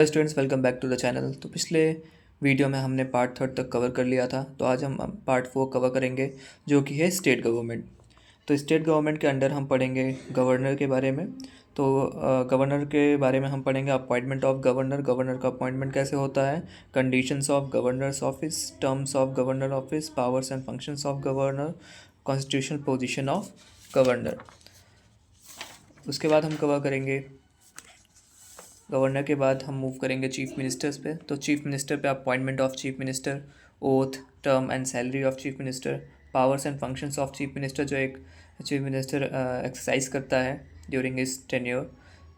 Students, welcome back to the channel. तो पिछले video में हमने पार्ट थर्ड तक कवर कर लिया था। तो आज हम पार्ट फोर कवर करेंगे, जो कि है स्टेट गवर्नमेंट। तो स्टेट गवर्नमेंट के अंडर हम पढ़ेंगे गवर्नर के बारे में। तो गवर्नर के बारे में हम पढ़ेंगे अपॉइंटमेंट ऑफ गवर्नर, गवर्नर का अपॉइंटमेंट कैसे होता है, conditions of governors office, terms of governor office, powers and functions of governor, constitutional position of governor. उसके बाद हम कवर करेंगे गवर्नर के बाद हम मूव करेंगे चीफ मिनिस्टर्स पे। तो चीफ मिनिस्टर पे appointment of chief minister, oath, term and salary of chief minister, powers and functions of chief minister, जो एक चीफ मिनिस्टर एक्सरसाइज करता है during his tenure,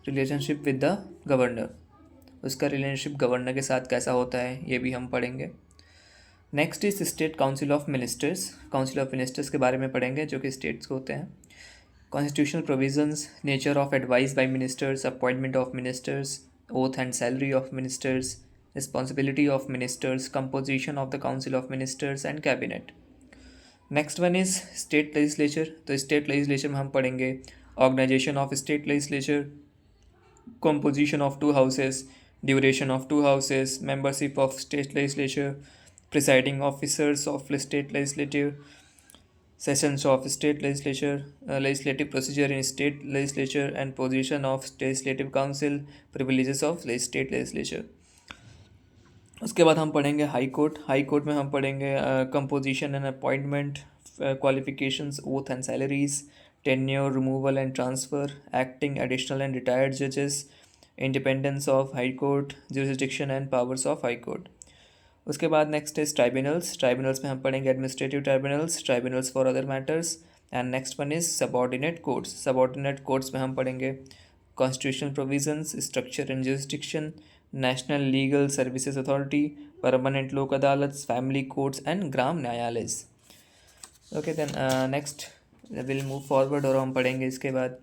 relationship with the governor, उसका relationship governor के साथ कैसा होता है ये भी हम पढ़ेंगे। Next is state council of ministers. Council of ministers के बारे में पढ़ेंगे, जो कि स्टेट्स को होते हैं। Constitutional provisions, nature of advice by ministers, appointment of ministers, oath and salary of ministers, responsibility of ministers, composition of the council of ministers and cabinet. Next one is state legislature. तो state legislature में हम पढ़ेंगे organisation of state legislature, composition of two houses, duration of two houses, membership of state legislature, presiding officers of state legislature, sessions of state legislature, legislative procedure in state legislature and position of legislative council, privileges of state legislature. उसके बाद हम पढ़ेंगे high court. High court में हम पढ़ेंगे composition and appointment, qualifications, oath and salaries, tenure, removal and transfer, acting, additional and retired जजेस, independence of high court, jurisdiction and powers of high court. उसके बाद नेक्स्ट इज ट्राइब्यूनल्स। ट्राइब्यूनल्स में हम पढ़ेंगे administrative tribunals, tribunals for other matters, and next one is subordinate courts. Subordinate courts में हम पढ़ेंगे constitutional provisions, structure and jurisdiction, national legal services authority, permanent Lok Adalat, family courts and Gram Nyayalaya. Okay, then next will move forward और हम पढ़ेंगे इसके बाद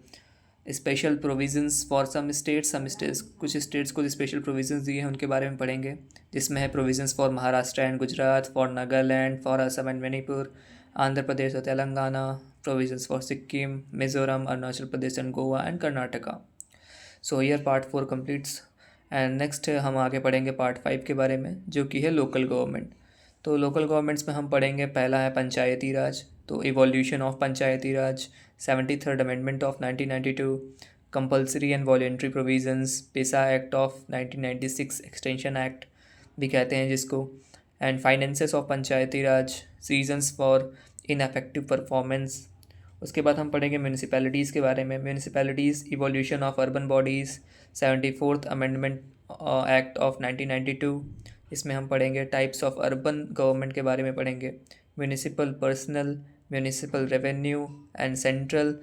special provisions for some states. कुछ states को स्पेशल प्रोविजंस दिए हैं उनके बारे में पढ़ेंगे, जिसमें है provisions for Maharashtra and Gujarat, for Nagaland, for Assam and Manipur, Andhra Pradesh और Telangana, provisions for Sikkim, Mizoram, Arunachal Pradesh and Goa and Karnataka. So here part 4 completes. And next हम आगे पढ़ेंगे पार्ट 5 के बारे में, जो कि है लोकल गवर्नमेंट। तो लोकल गवर्नमेंट्स में हम पढ़ेंगे, पहला है पंचायती राज। तो evolution of Panchayati Raj, 73rd amendment of 1992, compulsory and voluntary provisions, PESA act of 1996, extension act भी कहते हैं जिसको, and finances of Panchayati Raj, reasons for ineffective performance. उसके बाद हम पढ़ेंगे म्यूनिसिपैलिटीज़ के बारे में। Municipalities, evolution of urban bodies, 74th amendment act of 1992। इसमें हम पढ़ेंगे टाइप्स ऑफ अर्बन गवर्नमेंट के बारे में पढ़ेंगे, municipal personnel, municipal revenue and central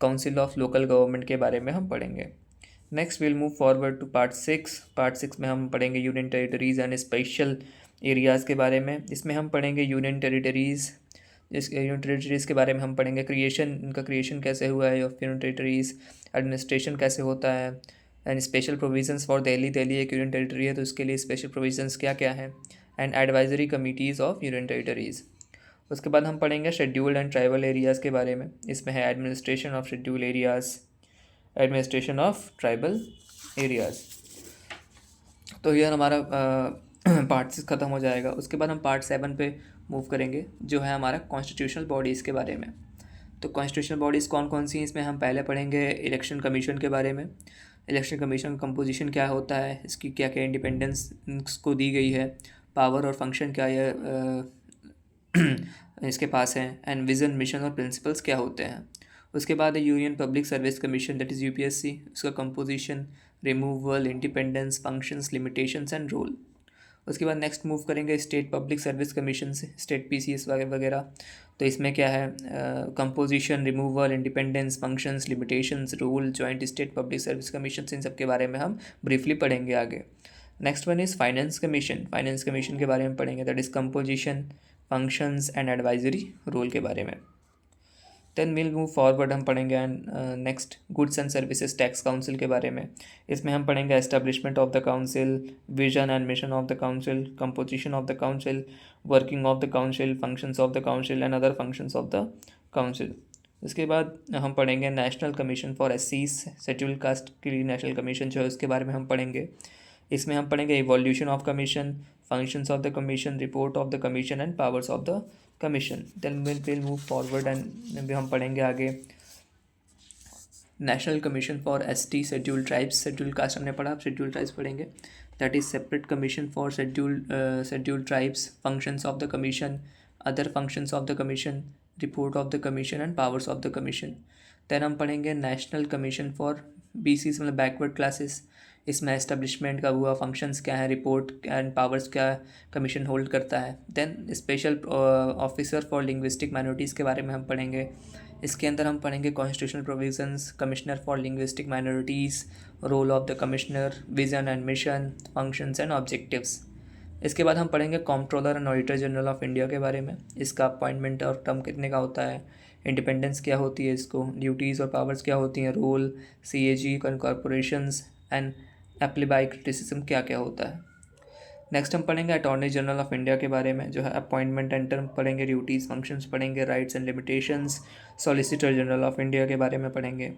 council of local government के बारे में हम पढ़ेंगे। Next will move forward to part 6। Part 6 में हम पढ़ेंगे union territories and special areas के बारे में। इसमें हम पढ़ेंगे यूनियन टेरिटरीज़। यूनियन टेरिटरीज़ के बारे में हम पढ़ेंगे इनका क्रिएशन कैसे हुआ है ऑफ यूनियन टेरिटरीज़, एडमिनिस्ट्रेशन कैसे होता है, and special provisions for Delhi. Delhi एक यूनियन टेरिटरी है, तो उसके लिए स्पेशल प्रोविजंस क्या क्या हैं, and advisory committees of union territories. उसके बाद हम पढ़ेंगे शेड्यूल्ड एंड ट्राइबल एरियाज़ के बारे में। इसमें है administration of schedule areas, administration of tribal areas. तो ये हमारा पार्ट 6 ख़त्म हो जाएगा। उसके बाद हम पार्ट 7 पे मूव करेंगे, जो है हमारा कॉन्स्टिट्यूशनल बॉडीज़ के बारे में। तो कॉन्स्टिट्यूशनल बॉडीज़ कौन कौन सी हैं, इसमें हम पहले पढ़ेंगे इलेक्शन कमीशन के बारे में। इलेक्शन कमीशन का कंपोजिशन क्या होता है, इसकी क्या क्या इंडिपेंडेंस को दी गई है, पावर और फंक्शन क्या ये इसके पास है, एंड विज़न, मिशन और प्रिंसिपल्स क्या होते हैं। उसके बाद है union public service commission, that is UPSC. उसका composition, removal, independence, functions, limitations and role. उसके बाद नेक्स्ट मूव करेंगे स्टेट पब्लिक सर्विस कमीशन से, स्टेट पीसीएस वगैरह। तो इसमें क्या है, composition, removal, independence, functions, limitations, role, joint state public service commission, इन सब के बारे में हम ब्रीफली पढ़ेंगे आगे। Next one is finance commission. Finance commission के बारे में पढ़ेंगे, that is composition, functions and advisory role के बारे में। देन विल मूव फॉरवर्ड, हम पढ़ेंगे next goods and services tax council के बारे में। इसमें हम पढ़ेंगे establishment of the council, vision and mission of the council, composition of the council, working of the council, functions of the council and other functions of the council. इसके बाद हम पढ़ेंगे national commission for एससीज, schedule caste के लिए national commission जो है उसके बारे में हम पढ़ेंगे। इसमें हम पढ़ेंगे evolution of commission, functions of the commission, report of the commission and powers of the commission. Then will move forward and हम पढ़ेंगे आगे national commission for ST schedule tribes, schedule caste हमने पढ़ा, अब शेड्यूल ट्राइब्स पढ़ेंगे। That is separate commission for schedule tribes, functions of the commission, other functions of the commission, report of the commission and powers of the commission. Then हम पढ़ेंगे national commission for बीसीज मतलब backward classes, इसमें establishment का हुआ, functions क्या है, report and powers क्या commission hold करता है। Then special officer for linguistic minorities के बारे में हम पढ़ेंगे। इसके अंदर हम पढ़ेंगे constitutional provisions, commissioner for linguistic minorities, role of the commissioner, vision and mission, functions and objectives. इसके बाद हम पढ़ेंगे comptroller and auditor general of India के बारे में, इसका अपॉइंटमेंट और टर्म कितने का होता है, इंडिपेंडेंस क्या होती है इसको, ड्यूटीज़ और पावर्स क्या होती हैं, रोल, सीएजी, कॉरपोरेशंस एंड एप्लीबाई क्रिटिसिज्म क्या क्या होता है। नेक्स्ट हम पढ़ेंगे अटॉर्नी जनरल ऑफ इंडिया के बारे में, जो है अपॉइंटमेंट एंड टर्म पढ़ेंगे, ड्यूटीज़ फंक्शंस पढ़ेंगे, rights and limitations, solicitor general of India के बारे में पढ़ेंगे।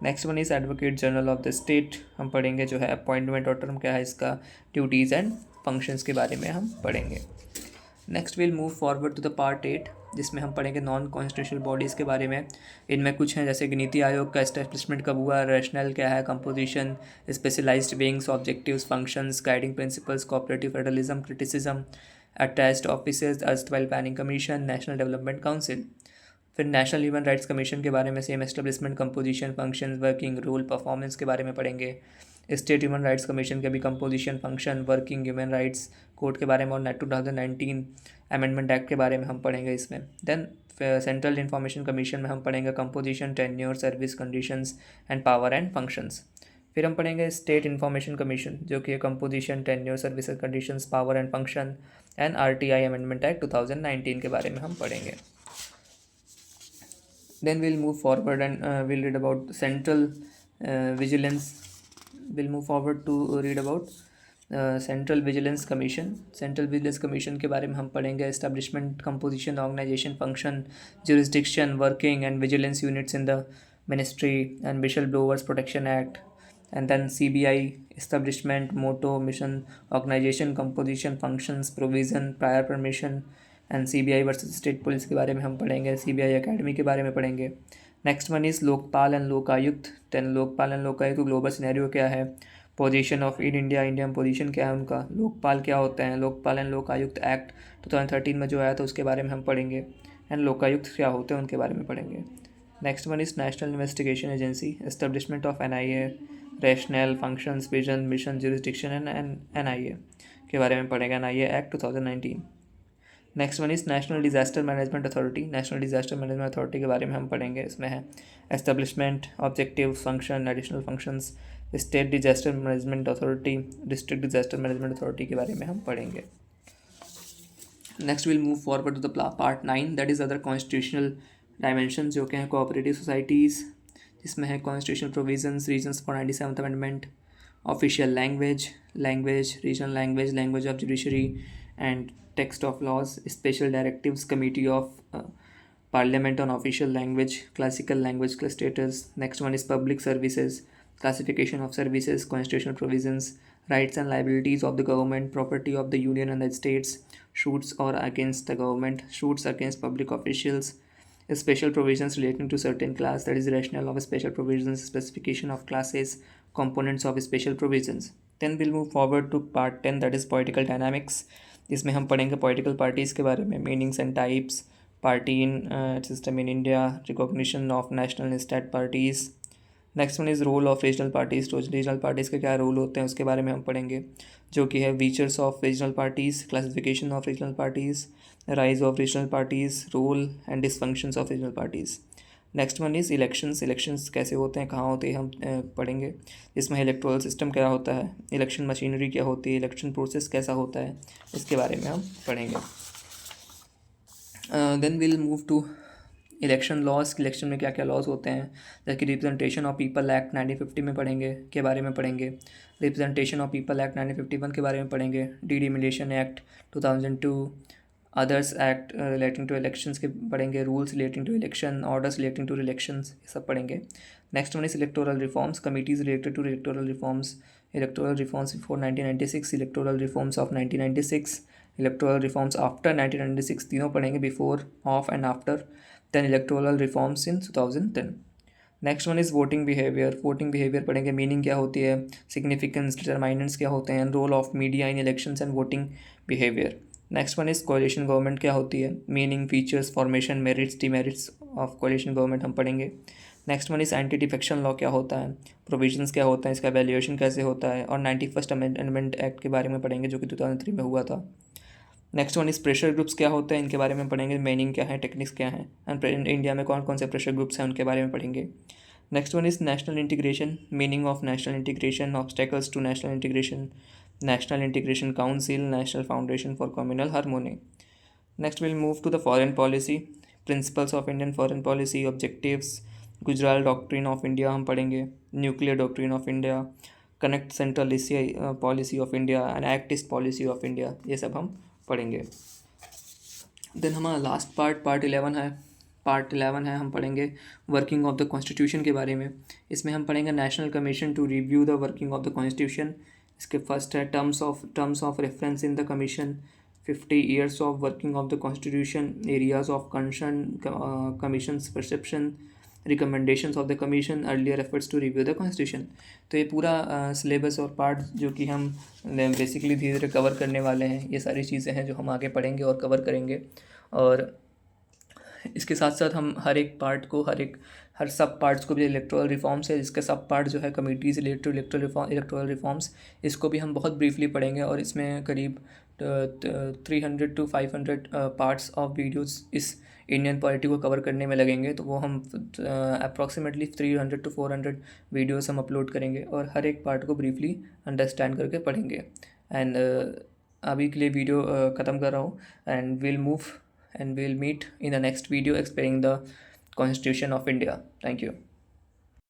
Next one is advocate general of the state, हम पढ़ेंगे जो है अपॉइंटमेंट और टर्म क्या है इसका, ड्यूटीज़ एंड फंक्शंस के बारे में हम पढ़ेंगे। Next will move forward to the part 8, जिसमें हम पढ़ेंगे नॉन कॉन्स्टिट्यूशनल बॉडीज़ के बारे में। इनमें कुछ हैं जैसे कि नीति आयोग का एस्टेब्लिशमेंट कब हुआ, रैशनल क्या है, composition, specialised wings, objectives, functions, guiding principles, cooperative federalism, criticism, attached offices, erstwhile planning commission, national development council. फिर नेशनल ह्यूमन राइट्स कमीशन के बारे में same establishment, composition, function, working, rule, performance के बारे में पढ़ेंगे। स्टेट ह्यूमन राइट्स कमीशन के भी composition, function, working, human rights code के बारे में और 2019 अमेंडमेंट एक्ट के बारे में हम पढ़ेंगे इसमें। देन सेंट्रल इंफॉर्मेशन कमीशन में हम पढ़ेंगे composition, tenure, service conditions and power and functions. फिर हम पढ़ेंगे स्टेट इंफॉर्मेशन कमीशन, जो कि composition, tenure, service conditions, power and function and RTI amendment act 2019 के बारे में हम पढ़ेंगे। Then we'll move forward and we'll read about central vigilance. We'll move forward to read about central vigilance commission. Central vigilance commission के बारे में हम पढ़ेंगे establishment, composition, organisation, function, jurisdiction, working and vigilance units in the ministry and whistle blowers protection act, and then CBI establishment, motto, mission, organisation, composition, functions, provision, prior permission and CBI versus state police के बारे में हम पढ़ेंगे। CBI academy के बारे में पढ़ेंगे। Next one is Lokpal and Lokayukta. Then Lokpal and Lokayukta global scenario क्या है, position of in India, India में पोजीशन क्या है उनका, लोकपाल क्या होते हैं, लोकपाल एंड लोकायुक्त एक्ट 2013 में जो आया था उसके बारे में हम पढ़ेंगे, एंड लोकायुक्त क्या होते हैं उनके बारे में पढ़ेंगे। Next one is national investigation agency, establishment of NIA, rational, functions, vision, mission, jurisdiction and NIA के बारे में पढ़ेंगे, NIA act 2019। Next one is national disaster management authority, national disaster management authority के बारे में हम पढ़ेंगे। इसमें है establishment, objective, function, additional functions, state disaster management authority, district disaster management authority के बारे में हम पढ़ेंगे। Next will move forward to the part 9, that is other constitutional dimension, जो कि हैं कोऑपरेटिव सोसाइटीज़, जिसमें है constitutional provisions, reasons for 97th amendment, official language, regional language, language of judiciary and text of laws, special directives, committee of parliament on official language, classical language status. Next one is public services, classification of services, constitutional provisions, rights and liabilities of the government, property of the union and the states, suits or against the government, suits against public officials, special provisions relating to certain class, that is rationale of special provisions, specification of classes, components of special provisions. Then we'll move forward to part 10, that is political dynamics. इसमें हम पढ़ेंगे political parties के बारे में, meanings and types, party in system in India, recognition of national state parties. Next one is role of regional parties, तो regional parties के क्या role होते हैं उसके बारे में हम पढ़ेंगे, जो कि है features of regional parties, classification of regional parties, rise of regional parties, role and dysfunctions of regional parties. Next one is elections कैसे होते हैं, कहाँ होते हैं, हम पढ़ेंगे। इसमें इलेक्टोरल सिस्टम क्या होता है, इलेक्शन मशीनरी क्या होती है, इलेक्शन प्रोसेस कैसा होता है, इसके बारे में हम पढ़ेंगे। Then will move to election laws, election में क्या क्या लॉज होते हैं, जैसे कि रिप्रेजेंटेशन ऑफ पीपल एक्ट 1950 में पढ़ेंगे के बारे में पढ़ेंगे, रिप्रेजेंटेशन ऑफ पीपल एक्ट 1951 के बारे में पढ़ेंगे, delimitation act 2002, others act relating to elections के पढ़ेंगे, rules relating to election, orders relating to elections, ये सब पढ़ेंगे। Next one is electoral reforms, committees related to electoral reforms, electoral reforms before 1996, electoral reforms of 1996, electoral reforms after 1996, तीनों पढ़ेंगे, before, of and after. Then electoral reforms in 2010. Next one is voting behaviour. Voting behaviour पढ़ेंगे, meaning क्या होती है, significance, determinants क्या होते हैं, role of media in elections and voting behaviour. Next one is coalition government क्या होती है, meaning, features, formation, merits, demerits of coalition government हम पढ़ेंगे. नेक्स्ट वन इज़ एंटी डिफेक्शन लॉ क्या होता है, प्रोविजंस क्या होता है, इसका वैल्यूएशन कैसे होता है, और 91st अमेंडमेंट एक्ट के बारे में पढ़ेंगे जो कि 2003 में हुआ था. Next one is pressure groups क्या होते हैं, इनके बारे में पढ़ेंगे, मीनिंग क्या है, टेक्निक्स क्या है, एंड इंडिया में कौन कौन से प्रेशर ग्रुप्स हैं उनके बारे में पढ़ेंगे. Next one is national integration, meaning of national integration, obstacles to national integration, national integration council, national foundation for communal harmony. Next will move to the foreign policy, principles of Indian foreign policy, objectives, Gujral doctrine of India हम पढ़ेंगे, nuclear doctrine of India, connect central Asia policy of India and act east policy of India, ये सब हम पढ़ेंगे. Then हमारा last part 11 है. Part 11 है, हम पढ़ेंगे वर्किंग ऑफ द कॉन्स्टिट्यूशन के बारे में. इसमें हम पढ़ेंगे national commission to review the working of the constitution. इसके फर्स्ट है terms of reference in the commission, 50 years of working of the constitution, areas of concern commissions, perception, recommendations of the commission, earlier efforts to review the constitution. तो ये पूरा syllabus और part जो कि हम basically धीरे धीरे कवर करने वाले हैं, ये सारी चीज़ें हैं जो हम आगे पढ़ेंगे और कवर करेंगे. और इसके साथ साथ हम हर एक पार्ट को, हर सब पार्ट्स को भी, इलेक्टोरल रिफॉर्म्स है जिसका सब पार्ट जो है committees related to electoral reforms, इसको भी हम बहुत ब्रीफली पढ़ेंगे. और इसमें करीब 300 to 500 पार्ट्स ऑफ वीडियोस इस इंडियन पॉलिटी को कवर करने में लगेंगे. तो वो हम अप्रॉक्सीमेटली 300 to 400 वीडियोस हम अपलोड करेंगे और हर एक पार्ट को ब्रीफली अंडरस्टैंड करके पढ़ेंगे. एंड अभी के लिए वीडियो ख़त्म कर रहा हूँ, and we'll meet in the next video explaining the Constitution of India. Thank you.